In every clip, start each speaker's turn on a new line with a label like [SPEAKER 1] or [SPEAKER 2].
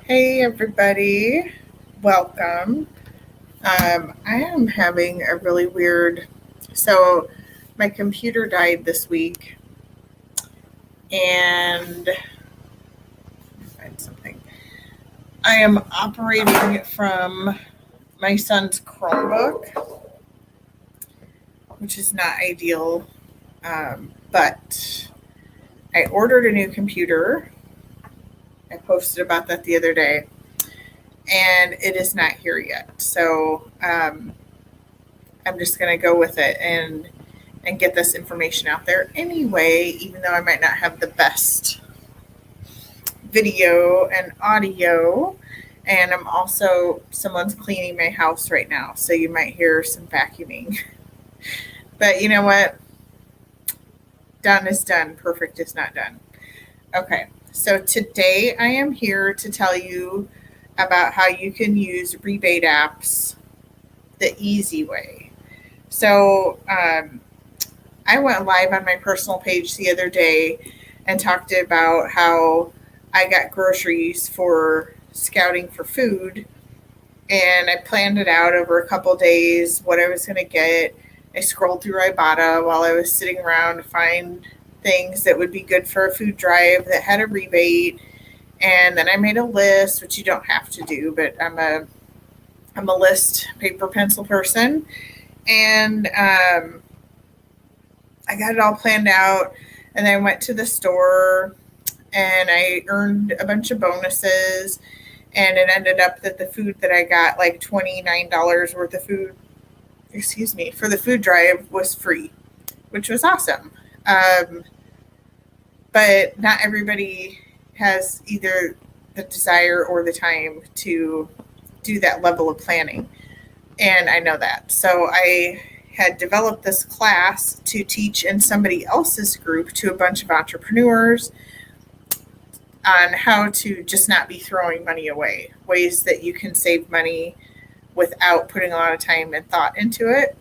[SPEAKER 1] Hey everybody, welcome. I am having a really weird. So, my computer died this week, and find something. I am operating from my son's Chromebook, which is not ideal. But I ordered a new computer. I posted about that the other day, and it is not here yet. So I'm just going to go with it and get this information out there anyway, even though I might not have the best video and audio. And I'm also, someone's cleaning my house right now, so you might hear some vacuuming. But you know what? Done is done. Perfect is not done. Okay, so today I am here to tell you about how you can use rebate apps the easy way. So, I went live on my personal page the other day and talked about how I got groceries for scouting for food, and I planned it out over a couple days what I was going to get. I scrolled through Ibotta while I was sitting around to find things that would be good for a food drive that had a rebate, and then I made a list, which you don't have to do, but I'm a list paper pencil person, and I got it all planned out, and I went to the store and I earned a bunch of bonuses, and it ended up that the food that I got, like $29 worth of food, excuse me, for the food drive was free, which was awesome. Um, but not everybody has either the desire or the time to do that level of planning. And I know that. So I had developed this class to teach in somebody else's group to a bunch of entrepreneurs on how to just not be throwing money away, ways that you can save money without putting a lot of time and thought into it.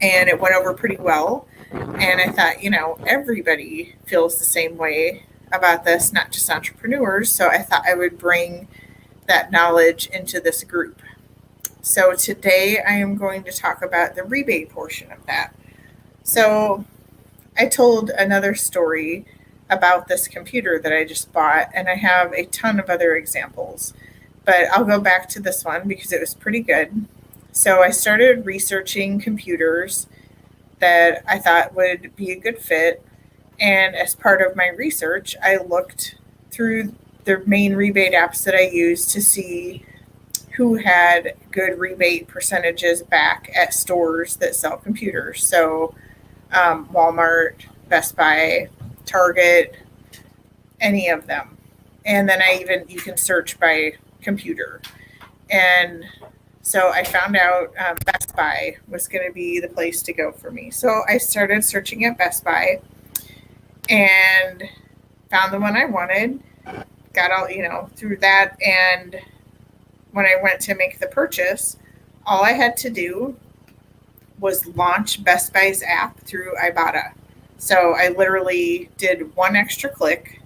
[SPEAKER 1] And it went over pretty well. And I thought, everybody feels the same way about this, not just entrepreneurs. So I thought I would bring that knowledge into this group. So today I am going to talk about the rebate portion of that. So I told another story about this computer that I just bought, and I have a ton of other examples, but I'll go back to this one because it was pretty good. So I started researching computers that I thought would be a good fit, and as part of my research, I looked through the main rebate apps that I use to see who had good rebate percentages back at stores that sell computers. So Walmart, Best Buy, Target, any of them. And then you can search by computer. And so I found out Best Buy was going to be the place to go for me. So I started searching at Best Buy and found the one I wanted, got all, through that. And when I went to make the purchase, all I had to do was launch Best Buy's app through Ibotta. So I literally did one extra click.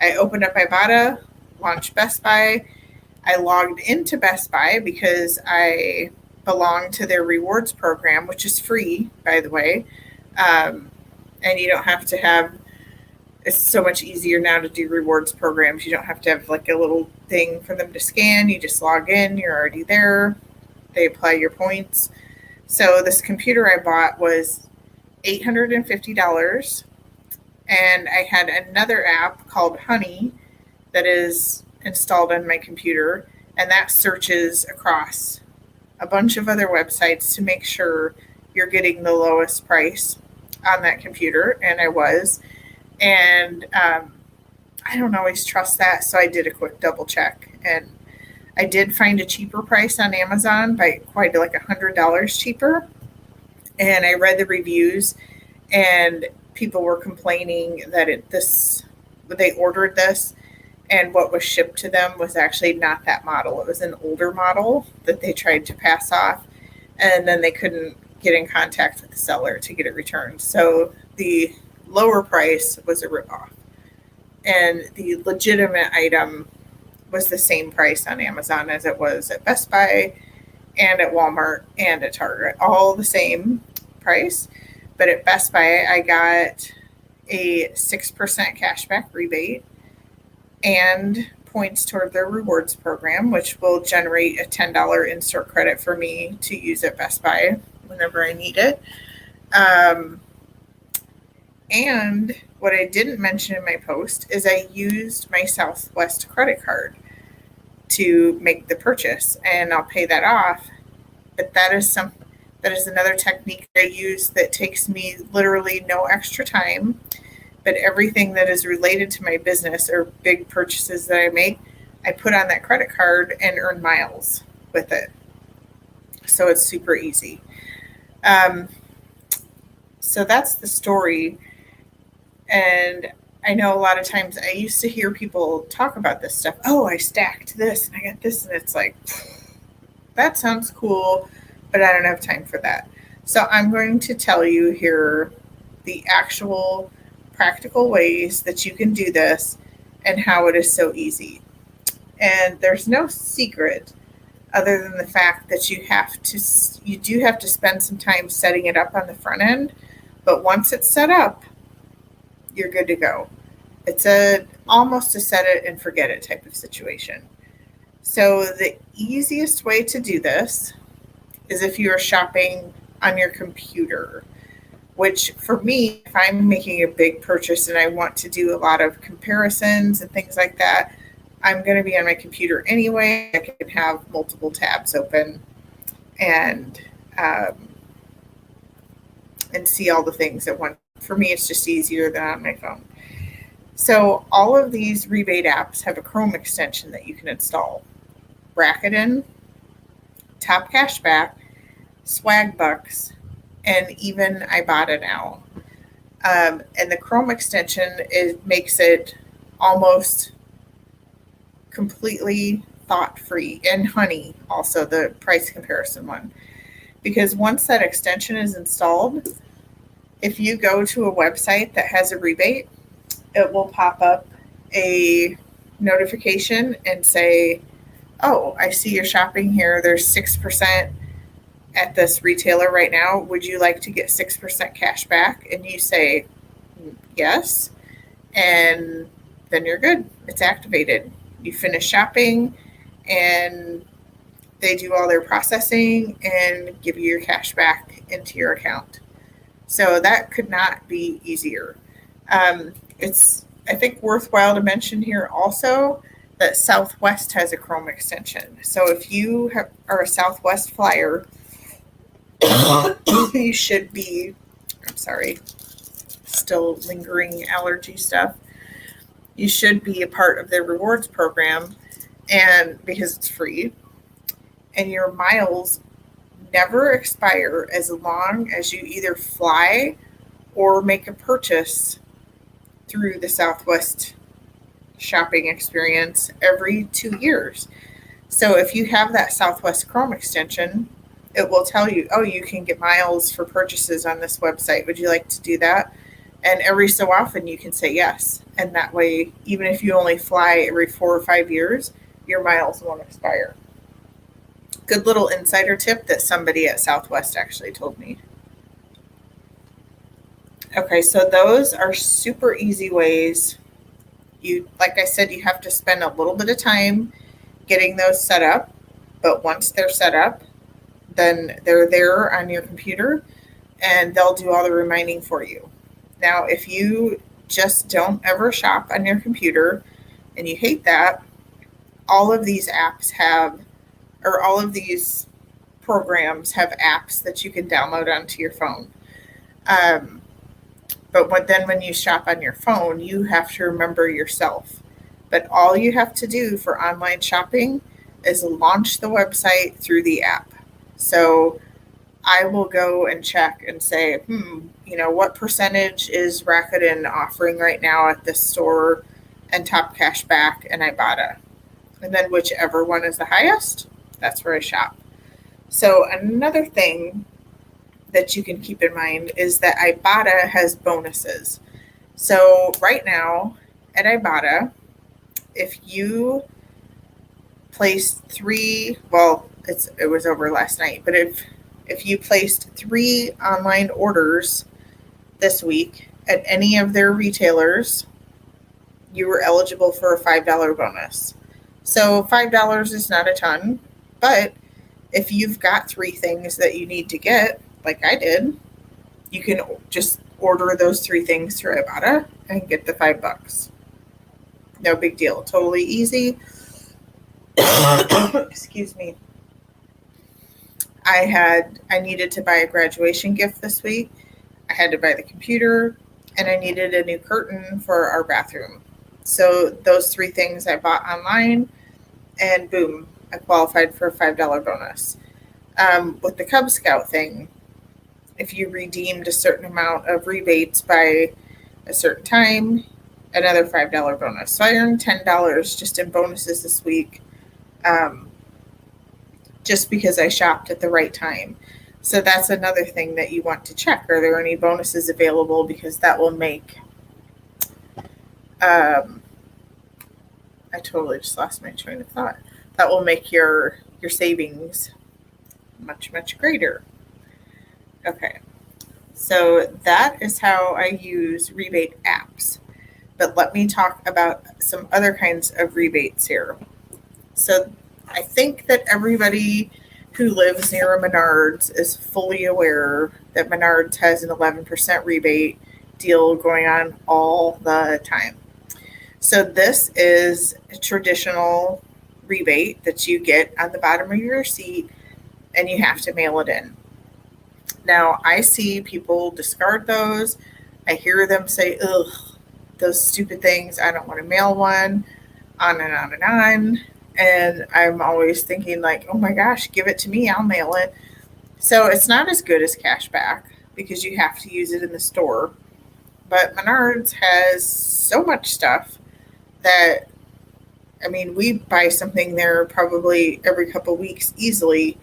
[SPEAKER 1] I opened up Ibotta, launched Best Buy. I logged into Best Buy because I belong to their rewards program, which is free, by the way. And you don't have to have, it's so much easier now to do rewards programs. You don't have to have like a little thing for them to scan. You just log in, you're already there. They apply your points. So this computer I bought was $850. And I had another app called Honey that is installed on my computer, and that searches across a bunch of other websites to make sure you're getting the lowest price on that computer, and I was. And I don't always trust that, so I did a quick double check, and I did find a cheaper price on Amazon by quite like $100 cheaper. And I read the reviews, and people were complaining that they ordered this, and what was shipped to them was actually not that model. It was an older model that they tried to pass off, and then they couldn't get in contact with the seller to get it returned. So the lower price was a ripoff, and the legitimate item was the same price on Amazon as it was at Best Buy and at Walmart and at Target, all the same price. But at Best Buy, I got a 6% cashback rebate and points toward their rewards program, which will generate a $10 in-store credit for me to use at Best Buy whenever I need it. And what I didn't mention in my post is I used my Southwest credit card to make the purchase, and I'll pay that off. But that is another technique I use that takes me literally no extra time. But everything that is related to my business or big purchases that I make, I put on that credit card and earn miles with it. So it's super easy. So that's the story. And I know a lot of times I used to hear people talk about this stuff. Oh, I stacked this and I got this. And it's like, that sounds cool, but I don't have time for that. So I'm going to tell you here the actual practical ways that you can do this and how it is so easy. And there's no secret other than the fact that you do have to spend some time setting it up on the front end. But once it's set up, you're good to go. It's almost a set it and forget it type of situation. So the easiest way to do this is if you are shopping on your computer, which for me, if I'm making a big purchase and I want to do a lot of comparisons and things like that, I'm going to be on my computer anyway. I can have multiple tabs open and see all the things at once. For me, it's just easier than on my phone. So all of these rebate apps have a Chrome extension that you can install. Rakuten, Top Cashback, Swag Bucks, and even Ibotta now. And the Chrome extension makes it almost completely thought-free. And Honey, also the price comparison one. Because once that extension is installed, if you go to a website that has a rebate, it will pop up a notification and say, oh, I see you're shopping here. There's 6% at this retailer right now. Would you like to get 6% cash back? And you say yes, and then you're good. It's activated. You finish shopping and they do all their processing and give you your cash back into your account. So that could not be easier. It's, I think, worthwhile to mention here also that Southwest has a Chrome extension. So if you are a Southwest flyer, you should be, I'm sorry, still lingering allergy stuff. You should be a part of their rewards program, and because it's free, and your miles never expire as long as you either fly or make a purchase through the Southwest shopping experience every 2 years. So if you have that Southwest Chrome extension, it will tell you, oh, you can get miles for purchases on this website. Would you like to do that? And every so often you can say yes. And that way, even if you only fly every 4 or 5 years, your miles won't expire. Good little insider tip that somebody at Southwest actually told me. Okay, so those are super easy ways. You, like I said, you have to spend a little bit of time getting those set up, but once they're set up, then they're there on your computer and they'll do all the reminding for you. Now, if you just don't ever shop on your computer and you hate that, all of these apps have, or all of these programs have apps that you can download onto your phone. But then when you shop on your phone, you have to remember yourself. But all you have to do for online shopping is launch the website through the app. So I will go and check and say, what percentage is Rakuten offering right now at this store, and Top Cashback and Ibotta? And then whichever one is the highest, that's where I shop. So another thing that you can keep in mind is that Ibotta has bonuses. So right now at Ibotta, if you placed it was over last night, but if you placed 3 online orders this week at any of their retailers, you were eligible for a $5 bonus. So $5 is not a ton, but if you've got 3 things that you need to get, like I did, you can just order those 3 things through Rebate and get the $5. No big deal. Totally easy. Excuse me. I needed to buy a graduation gift this week. I had to buy the computer, and I needed a new curtain for our bathroom. So those 3 things I bought online, and boom, I qualified for a $5 bonus. With the Cub Scout thing, if you redeemed a certain amount of rebates by a certain time, another $5 bonus. So I earned $10 just in bonuses this week, just because I shopped at the right time. So that's another thing that you want to check. Are there any bonuses available? Because that will make, I totally just lost my train of thought. That will make your savings much, much greater. Okay, so that is how I use rebate apps. But let me talk about some other kinds of rebates here. So I think that everybody who lives near a Menards is fully aware that Menards has an 11% rebate deal going on all the time. So this is a traditional rebate that you get on the bottom of your receipt, and you have to mail it in. Now, I see people discard those. I hear them say, ugh, those stupid things, I don't want to mail one, on and on and on. And I'm always thinking like, oh my gosh, give it to me, I'll mail it. So it's not as good as cash back because you have to use it in the store. But Menards has so much stuff that, I mean, we buy something there probably every couple weeks easily,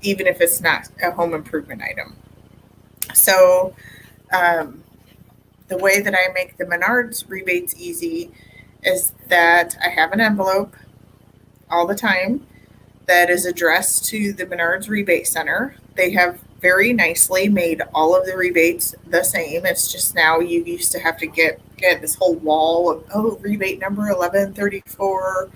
[SPEAKER 1] even if it's not a home improvement item. So the way that I make the Menards rebates easy is that I have an envelope all the time that is addressed to the Menards Rebate Center. They have very nicely made all of the rebates the same. It's just now you used to have to get this whole wall of, rebate number 1134,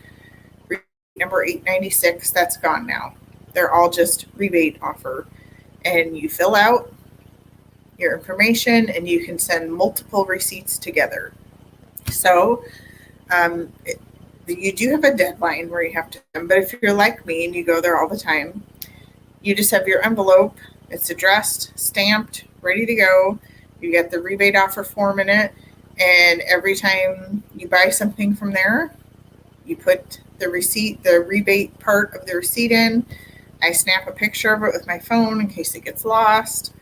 [SPEAKER 1] rebate number 896. That's gone now. They're all just rebate offer. And you fill out your information and you can send multiple receipts together. So you do have a deadline where you have to, but if you're like me and you go there all the time, you just have your envelope, it's addressed, stamped, ready to go. You get the rebate offer form in it, and every time you buy something from there, you put the receipt, the rebate part of the receipt in. I snap a picture of it with my phone in case it gets lost,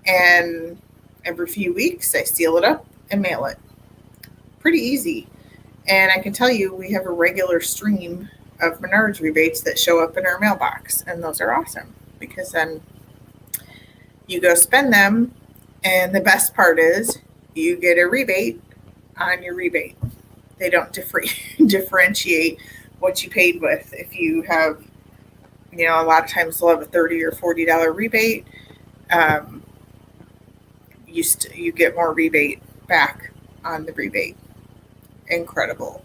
[SPEAKER 1] and every few weeks I seal it up and mail it. Pretty easy. And I can tell you we have a regular stream of Menards rebates that show up in our mailbox, and those are awesome because then you go spend them, and the best part is you get a rebate on your rebate. They don't differentiate what you paid with. If you have, a lot of times they'll have a $30 or $40 rebate. You get more rebate back on the rebate. Incredible.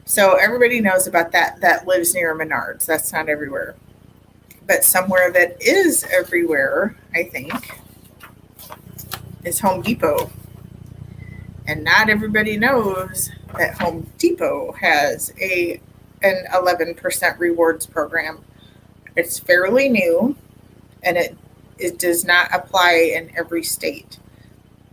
[SPEAKER 1] So everybody knows about that lives near Menards. That's not everywhere. But somewhere that is everywhere, I think, is Home Depot. And not everybody knows that Home Depot has an 11% rewards program. It's fairly new, and it does not apply in every state.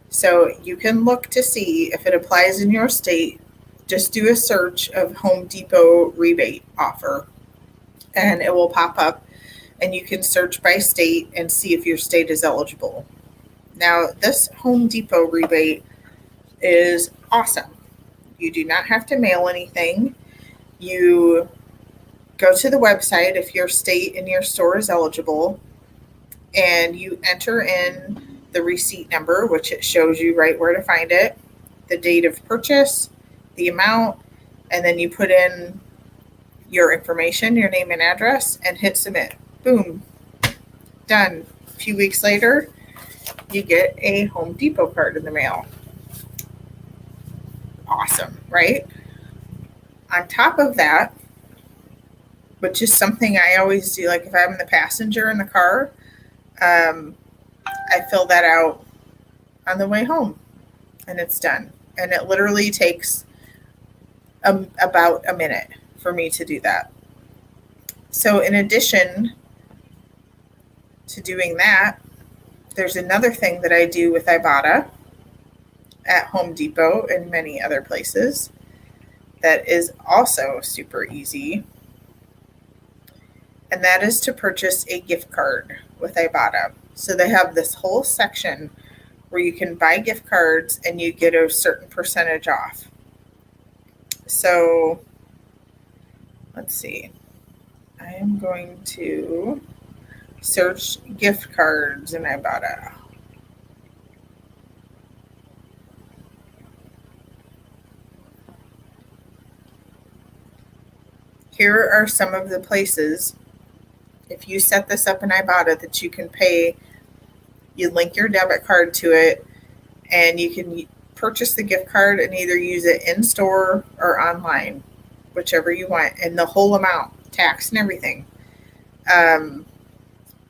[SPEAKER 1] So you can look to see if it applies in your state. Just do a search of Home Depot rebate offer, and it will pop up, and you can search by state and see if your state is eligible. Now, this Home Depot rebate is awesome. You do not have to mail anything. You go to the website if your state and your store is eligible, and you enter in the receipt number, which it shows you right where to find it, the date of purchase, the amount, and then you put in your information, your name and address, and hit submit. Boom, done. A few weeks later, you get a Home Depot card in the mail. Awesome, right? On top of that, which is something I always do, like if I'm the passenger in the car, I fill that out on the way home and it's done. And it literally takes about a minute for me to do that. So in addition to doing that, there's another thing that I do with Ibotta at Home Depot and many other places that is also super easy. And that is to purchase a gift card with Ibotta. So they have this whole section where you can buy gift cards and you get a certain percentage off. So let's see. I am going to search gift cards in Ibotta. Here are some of the places, if you set this up in Ibotta, that you can pay. You link your debit card to it, and you can purchase the gift card and either use it in store or online, whichever you want, and the whole amount, tax and everything.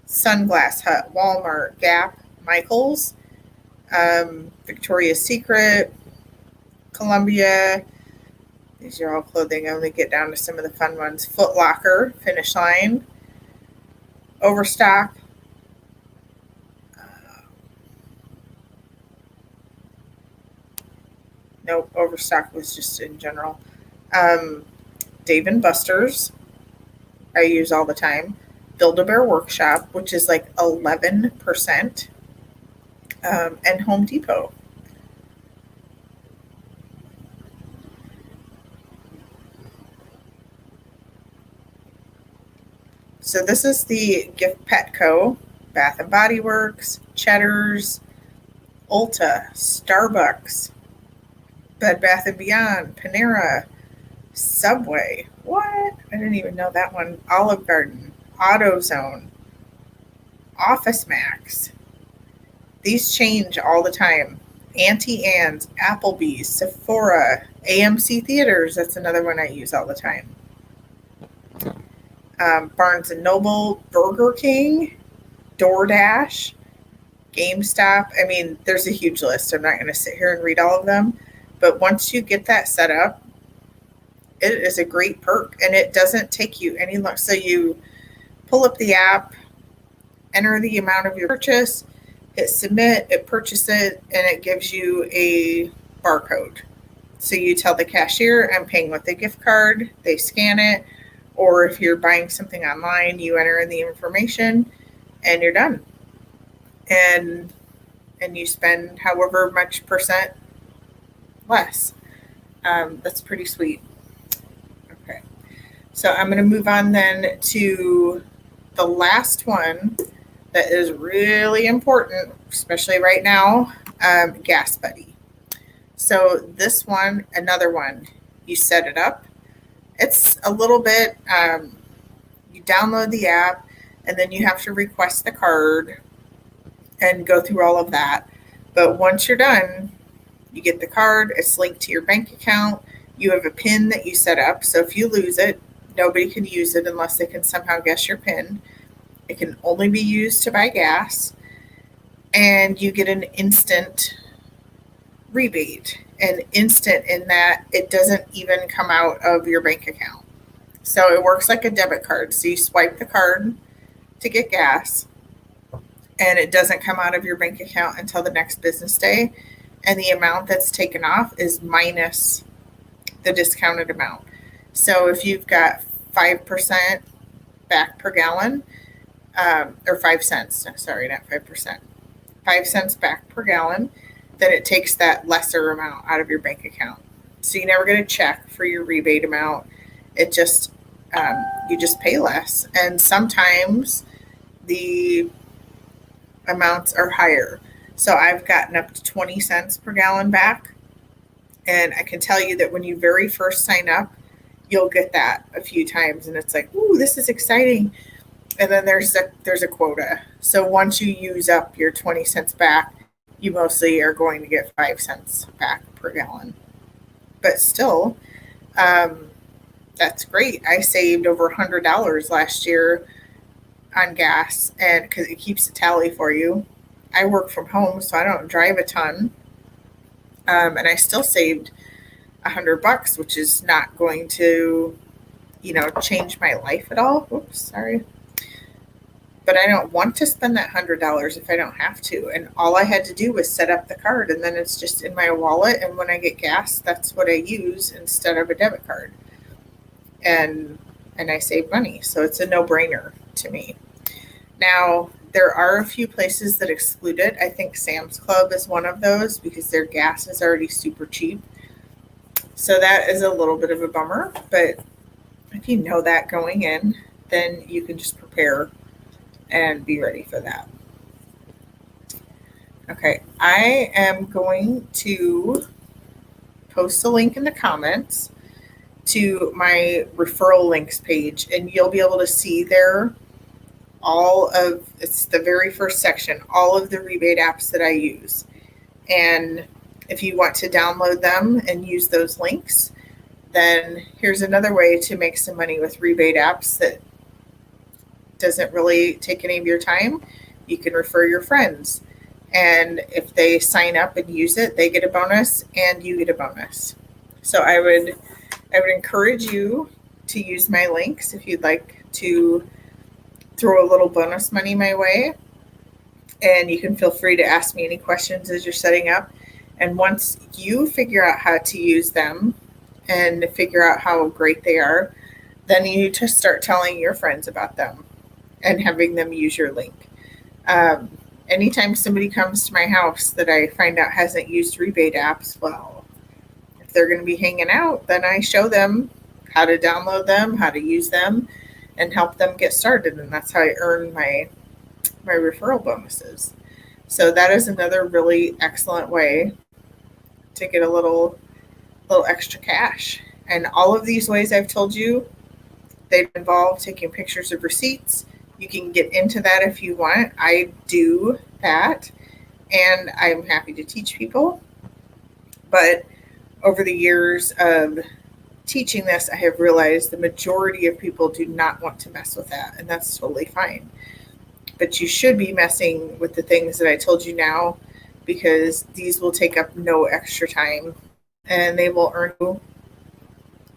[SPEAKER 1] Sunglass Hut, Walmart, Gap, Michaels, Victoria's Secret, Columbia. These are all clothing. I only get down to some of the fun ones. Foot Locker, Finish Line, Overstock. Nope, Overstock was just in general. Dave & Buster's, I use all the time. Build-A-Bear Workshop, which is like 11%, and Home Depot. So this is the Gift Petco, Bath & Body Works, Cheddar's, Ulta, Starbucks, Bed Bath & Beyond, Panera, Subway. What? I didn't even know that one. Olive Garden, AutoZone, Office Max. These change all the time. Auntie Anne's, Applebee's, Sephora, AMC Theaters. That's another one I use all the time. Barnes & Noble, Burger King, DoorDash, GameStop. I mean, there's a huge list. I'm not going to sit here and read all of them. But once you get that set up, it is a great perk, and it doesn't take you any long. So you pull up the app, enter the amount of your purchase, hit submit, it purchases it, and it gives you a barcode. So you tell the cashier, I'm paying with a gift card. They scan it. Or if you're buying something online, you enter in the information, and you're done. And you spend however much percent less. That's pretty sweet. Okay. So I'm going to move on then to the last one that is really important, especially right now, Gas Buddy. So this one, another one, you set it up. It's a little bit, you download the app, and then you have to request the card and go through all of that. But once you're done, you get the card, it's linked to your bank account, you have a PIN that you set up. So if you lose it, nobody can use it unless they can somehow guess your PIN. It can only be used to buy gas, and you get an instant rebate. And instant in that it doesn't even come out of your bank account. So it works like a debit card. So you swipe the card to get gas, and it doesn't come out of your bank account until the next business day. And the amount that's taken off is minus the discounted amount. So if you've got 5% back per gallon, or 5 cents, sorry, not 5%, 5 cents back per gallon, then it takes that lesser amount out of your bank account. So you never get a check for your rebate amount. It just, you just pay less. And sometimes the amounts are higher. So I've gotten up to 20 cents per gallon back. And I can tell you that when you very first sign up, you'll get that a few times and it's like, ooh, this is exciting. And then there's a quota. So once you use up your 20 cents back, you mostly are going to get 5 cents back per gallon. But still, um, that's great. I saved over $100 last year on gas, and because it keeps a tally for you. I work from home, so I don't drive a ton, and I still saved $100, which is not going to, change my life at all. Oops, sorry. But I don't want to spend that $100 if I don't have to. And all I had to do was set up the card, and then it's just in my wallet. And when I get gas, that's what I use instead of a debit card. And I save money, so it's a no-brainer to me. Now, there are a few places that exclude it. I think Sam's Club is one of those because their gas is already super cheap. So that is a little bit of a bummer, but if you know that going in, then you can just prepare and be ready for that. Okay, I am going to post a link in the comments to my referral links page, and you'll be able to see there it's the very first section, all of the rebate apps that I use. And if you want to download them and use those links, then here's another way to make some money with rebate apps that doesn't really take any of your time. You can refer your friends. And if they sign up and use it, they get a bonus and you get a bonus. So I would encourage you to use my links if you'd like to throw a little bonus money my way. And you can feel free to ask me any questions as you're setting up. And once you figure out how to use them and figure out how great they are, then you just start telling your friends about them and having them use your link. Anytime somebody comes to my house that I find out hasn't used rebate apps, well, if they're going to be hanging out, then I show them how to download them, how to use them, and help them get started. And that's how I earn my referral bonuses. So that is another really excellent way to get a little extra cash. And all of these ways I've told you, they involve taking pictures of receipts. You can get into that if you want. I do that, and I'm happy to teach people. But over the years of teaching this, I have realized the majority of people do not want to mess with that, and that's totally fine. But you should be messing with the things that I told you now, because these will take up no extra time, and they will earn you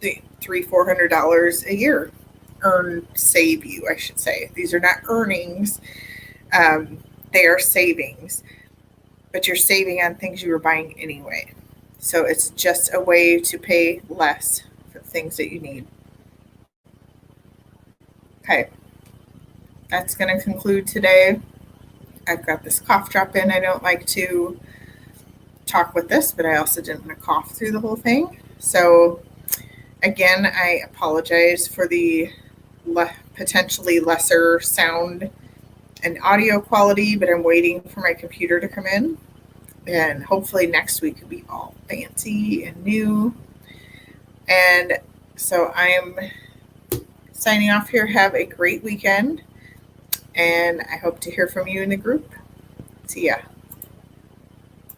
[SPEAKER 1] the $300-400 a year. Save you, I should say. These are not earnings. They are savings, but you're saving on things you were buying anyway. So it's just a way to pay less for things that you need. Okay, that's going to conclude today. I've got this cough drop in. I don't like to talk with this, but I also didn't want to cough through the whole thing. So again, I apologize for the potentially lesser sound and audio quality, but I'm waiting for my computer to come in, and hopefully next week will be all fancy and new. And so I'm signing off here. Have a great weekend, and I hope to hear from you in the group. See ya.